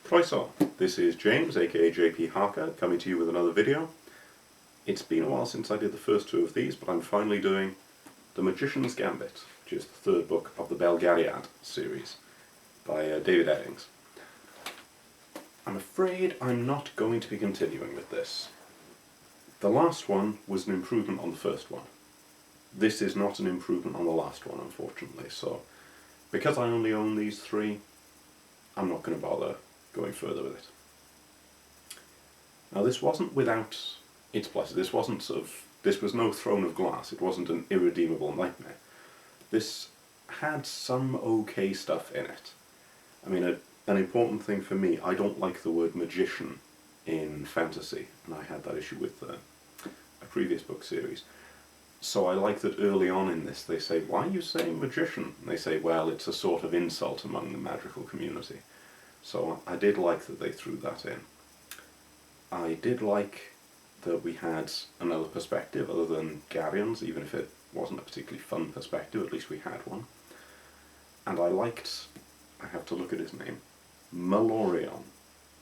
Croeso, this is James, aka JP Harker, coming to you with another video. It's been a while since I did the first two of these, but I'm finally doing The Magician's Gambit, which is the third book of the Belgariad series by David Eddings. I'm afraid I'm not going to be continuing with this. The last one was an improvement on the first one. This is not an improvement on the last one, unfortunately, so because I only own these three, I'm not going to bother going further with it. Now, this wasn't without its pluses. This was no throne of glass. It wasn't an irredeemable nightmare. This had some okay stuff in it. I mean, an important thing for me, I don't like the word magician in fantasy, and I had that issue with a previous book series. So I like that early on in this they say, why are you saying magician? And they say, well, it's a sort of insult among the magical community. So I did like that they threw that in. I did like that we had another perspective other than Garion's, even if it wasn't a particularly fun perspective, at least we had one. And I liked, I have to look at his name, Malorion,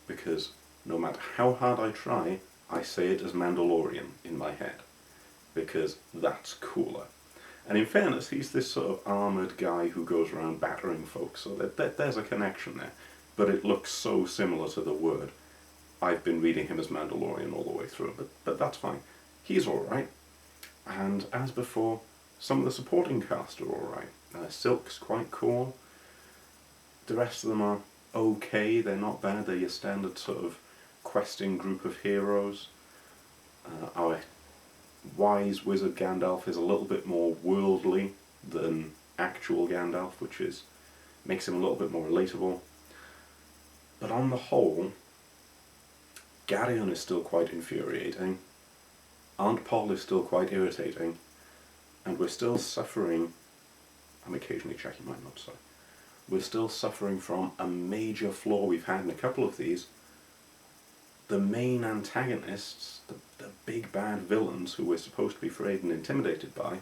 because no matter how hard I try, I say it as Mandalorian in my head, because that's cooler. And in fairness, he's this sort of armoured guy who goes around battering folks, so there's a connection there. But it looks so similar to the word. I've been reading him as Mandalorian all the way through, but that's fine. He's alright. And as before, some of the supporting cast are alright. Silk's quite cool. The rest of them are okay, they're not bad, they're your standard sort of questing group of heroes. Our wise wizard Gandalf is a little bit more worldly than actual Gandalf, which makes him a little bit more relatable. But on the whole, Garion is still quite infuriating, Aunt Poll is still quite irritating, and we're still suffering, I'm occasionally checking my notes, sorry, we're still suffering from a major flaw we've had in a couple of these. The main antagonists, the big bad villains who we're supposed to be afraid and intimidated by,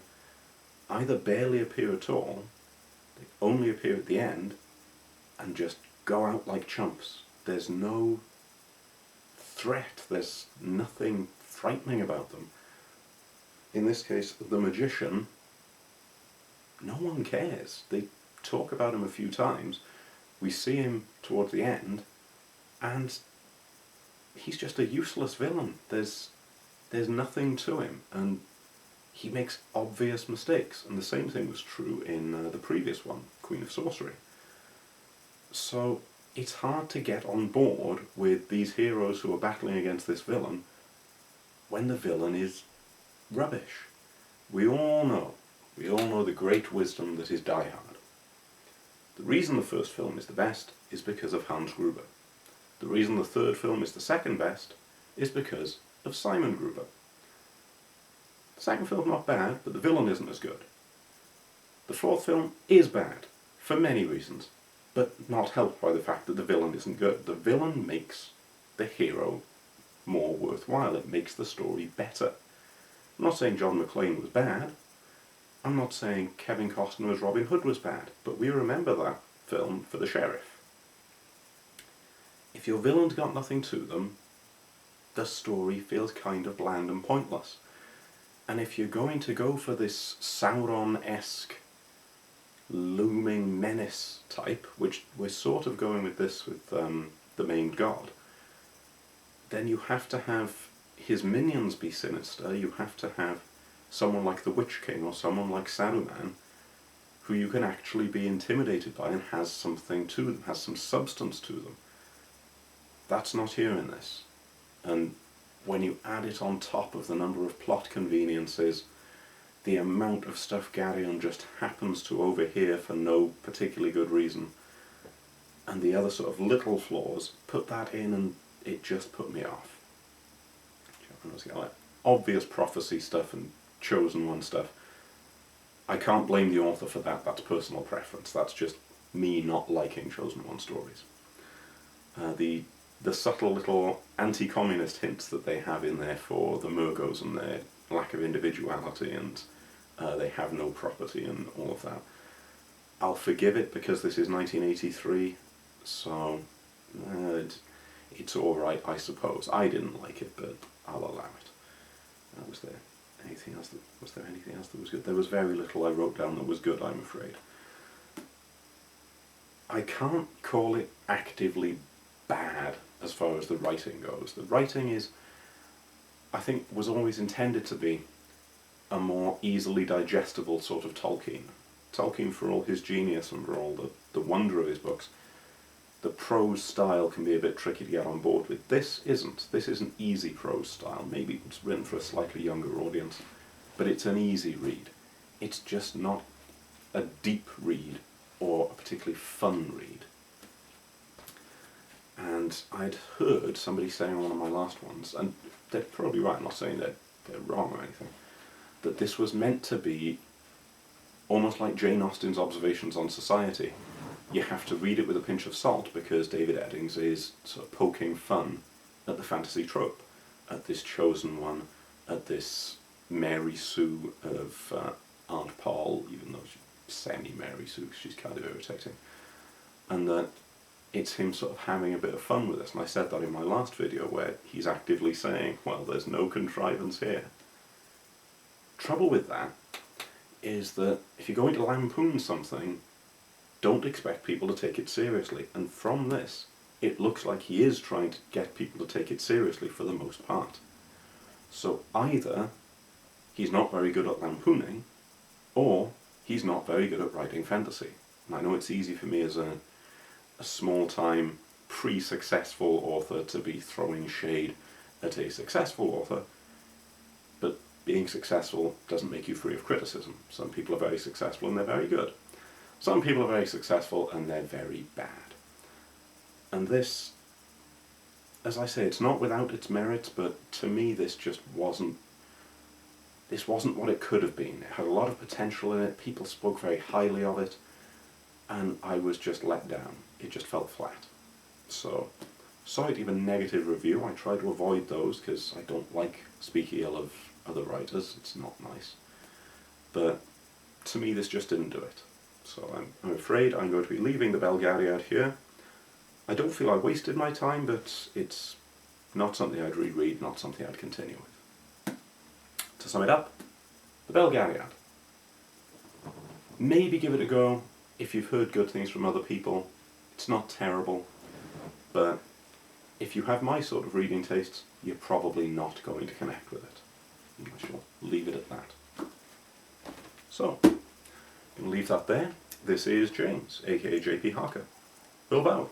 either barely appear at all, they only appear at the end, and just go out like chumps. There's no threat, there's nothing frightening about them. In this case, the magician, no one cares. They talk about him a few times, we see him towards the end, and he's just a useless villain. There's nothing to him, and he makes obvious mistakes, and the same thing was true in the previous one, Queen of Sorcery. So it's hard to get on board with these heroes who are battling against this villain when the villain is rubbish. We all know the great wisdom that is Die Hard. The reason the first film is the best is because of Hans Gruber. The reason the third film is the second best is because of Simon Gruber. The second film's not bad, but the villain isn't as good. The fourth film is bad, for many reasons, but not helped by the fact that the villain isn't good. The villain makes the hero more worthwhile. It makes the story better. I'm not saying John McClane was bad. I'm not saying Kevin Costner as Robin Hood was bad, but we remember that film for the sheriff. If your villain's got nothing to them, the story feels kind of bland and pointless. And if you're going to go for this Sauron-esque looming menace type, which we're sort of going with this with the main god, then you have to have his minions be sinister, you have to have someone like the Witch King or someone like Saruman who you can actually be intimidated by and has something to them, has some substance to them. That's not here in this. And when you add it on top of the number of plot conveniences, the amount of stuff Garion just happens to overhear for no particularly good reason, and the other sort of little flaws, put that in and it just put me off. Obvious prophecy stuff and chosen one stuff, I can't blame the author for that, that's personal preference, that's just me not liking chosen one stories. The subtle little anti-communist hints that they have in there for the Murgos and their lack of individuality and they have no property and all of that, I'll forgive it because this is 1983, so said, it's alright, I suppose. I didn't like it, but I'll allow it. Was there anything else that was good? There was very little I wrote down that was good, I'm afraid. I can't call it actively bad as far as the writing goes. The writing is, I think, was always intended to be a more easily digestible sort of Tolkien. Tolkien, for all his genius and for all the wonder of his books, the prose style can be a bit tricky to get on board with. This isn't. This is an easy prose style. Maybe it's written for a slightly younger audience, but it's an easy read. It's just not a deep read or a particularly fun read. And I'd heard somebody saying on one of my last ones, and they're probably right, I'm not saying they're wrong or anything, that this was meant to be almost like Jane Austen's Observations on Society. You have to read it with a pinch of salt because David Eddings is sort of poking fun at the fantasy trope, at this chosen one, at this Mary Sue of Aunt Paul, even though she's semi-Mary Sue, she's kind of irritating. And that it's him sort of having a bit of fun with this. And I said that in my last video where he's actively saying, well, there's no contrivance here. Trouble with that is that if you're going to lampoon something, don't expect people to take it seriously. And from this, it looks like he is trying to get people to take it seriously for the most part. So either he's not very good at lampooning, or he's not very good at writing fantasy. And I know it's easy for me as a small-time, pre-successful author to be throwing shade at a successful author, but being successful doesn't make you free of criticism. Some people are very successful and they're very good. Some people are very successful and they're very bad. And this, as I say, it's not without its merits, but to me this just wasn't what it could have been. It had a lot of potential in it, people spoke very highly of it, and I was just let down. It just felt flat. So, sorry to give a negative review. I try to avoid those because I don't like speaking ill of other writers. It's not nice. But to me this just didn't do it. So I'm afraid I'm going to be leaving the Belgariad here. I don't feel I wasted my time, but it's not something I'd reread, not something I'd continue with. To sum it up, the Belgariad. Maybe give it a go if you've heard good things from other people. It's not terrible, but if you have my sort of reading tastes, you're probably not going to connect with it. I shall leave it at that. So, I'm going to leave that there. This is James, aka JP Harker. Bilbao.